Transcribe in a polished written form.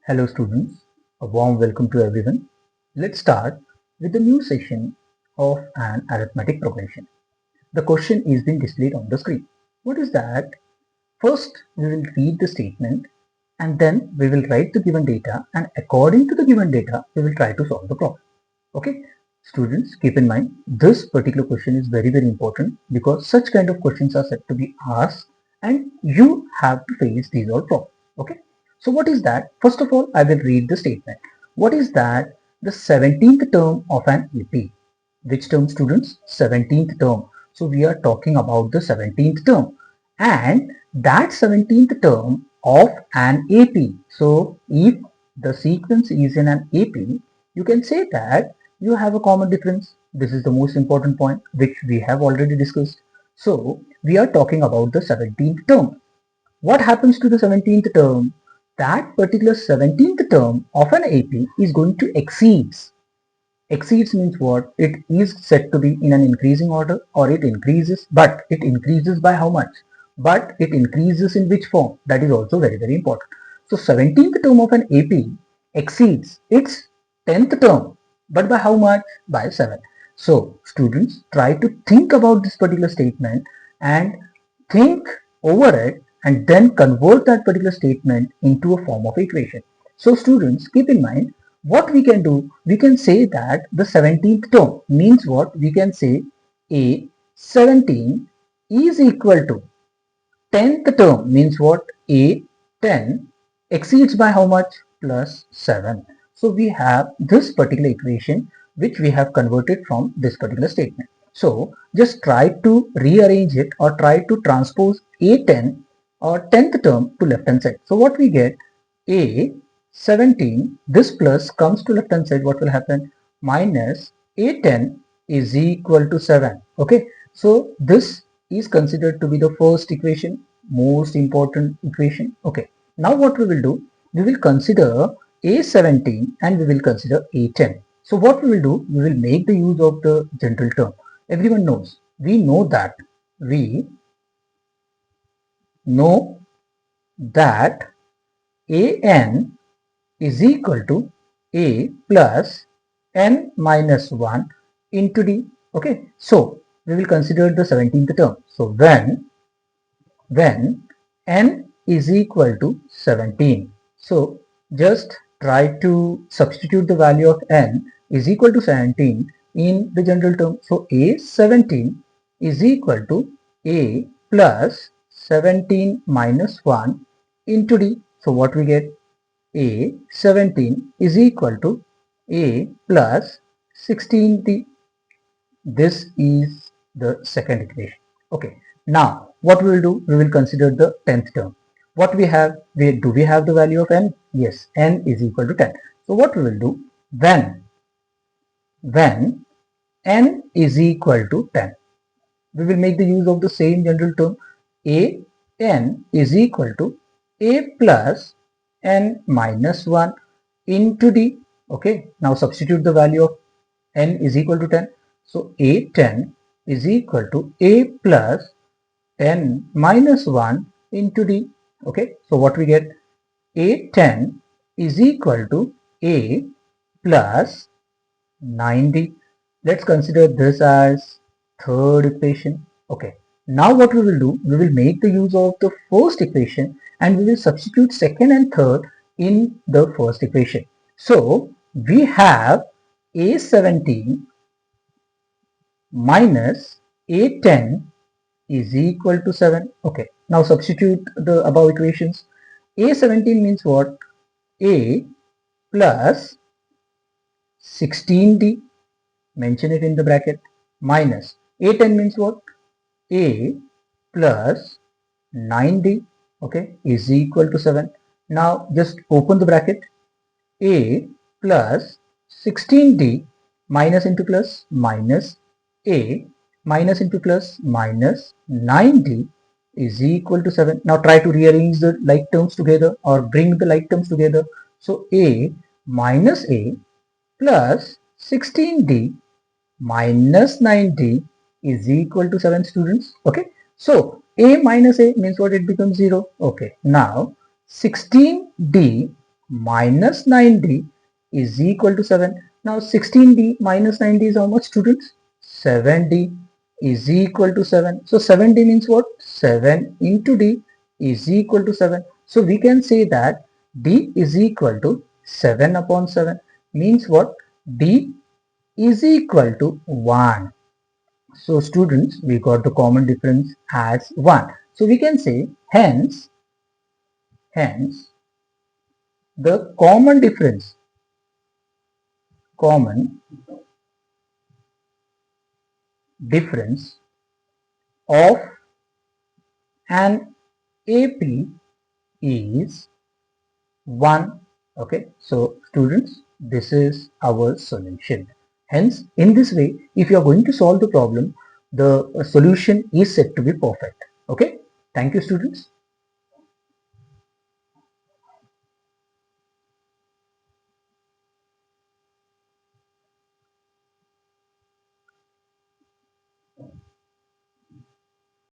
Hello students, a warm welcome to everyone. Let's start with the new session of an arithmetic progression. The question is being displayed on the screen. What is that? First, we will read the statement and then we will write the given data, and according to the given data, we will try to solve the problem. Okay? Students, keep in mind this particular question is very important because such kind of questions are said to be asked and you have to face these all problems. Okay? So what is that? First of all, I will read the statement. What is that? The 17th term of an AP. Which term, students? 17th term. So we are talking about the 17th term, and that 17th term of an AP. So if the sequence is in an AP, you can say that you have a common difference. This is the most important point which we have already discussed. So we are talking about the 17th term. What happens to the 17th term? That particular 17th term of an AP is going to exceeds. Exceeds means what? It is said to be in an increasing order, or it increases, but it increases by how much? But it increases in which form? That is also very important. So 17th term of an AP exceeds its 10th term, but by how much? By 7. So students, try to think about this particular statement and think over it and then convert that particular statement into a form of equation. So students, keep in mind what we can do. We can say that the 17th term means what? We can say a 17 is equal to 10th term means what? A 10 exceeds by how much? Plus 7. So we have this particular equation which we have converted from this particular statement. So just try to rearrange it or try to transpose A10 or 10th term to left hand side. So what we get? A 17, this plus comes to left hand side, what will happen? Minus A10 is equal to 7. Okay, so this is considered to be the first equation, most important equation. Okay, now what we will do? We will consider A17 and we will consider A10. So what we will do? We will make the use of the general term. Everyone knows. We know that an is equal to a plus n minus 1 into d. Okay, so we will consider the 17th term. So when n is equal to 17, so just try to substitute the value of n is equal to 17 in the general term. So a 17 is equal to a plus 17 minus 1 into d. So what we get? A 17 is equal to a plus 16d. This is the second equation. Okay. Now what we will do? We will consider the 10th term. What we have? Do we have the value of n? Yes, n is equal to 10. So what we will do? When n is equal to 10, we will make the use of the same general term. A n is equal to a plus n minus 1 into d. Okay, now substitute the value of n is equal to 10. So a10 is equal to a plus n minus 1 into d. Okay, so what we get? A10 is equal to a plus 9d. Let's consider this as third equation. Okay, now what we will do? We will make the use of the first equation and we will substitute second and third in the first equation. So we have a17 minus a10 is equal to 7. Okay, now substitute the above equations. A17 means what? A plus 16d, mention it in the bracket, minus a10 means what? A plus 9d, okay, is equal to 7. Now just open the bracket. A plus 16d minus into plus minus a minus into plus minus 9d is equal to 7. Now try to rearrange the like terms together or bring the like terms together. So a minus a plus 16d minus 9d is equal to 7, students. Okay, so a minus a means what? It becomes 0. Okay, now 16d minus 9d is equal to 7. Now 16d minus 9d is how much, students? 7d is equal to 7. So 7d means what? 7 into d is equal to 7. So we can say that d is equal to 7 upon 7. Means what? D is equal to 1. So students, we got the common difference as 1. So we can say hence the common difference of an AP is 1. Okay, so students, this is our solution. Hence, in this way, if you are going to solve the problem, the solution is said to be perfect. Okay, thank you, students.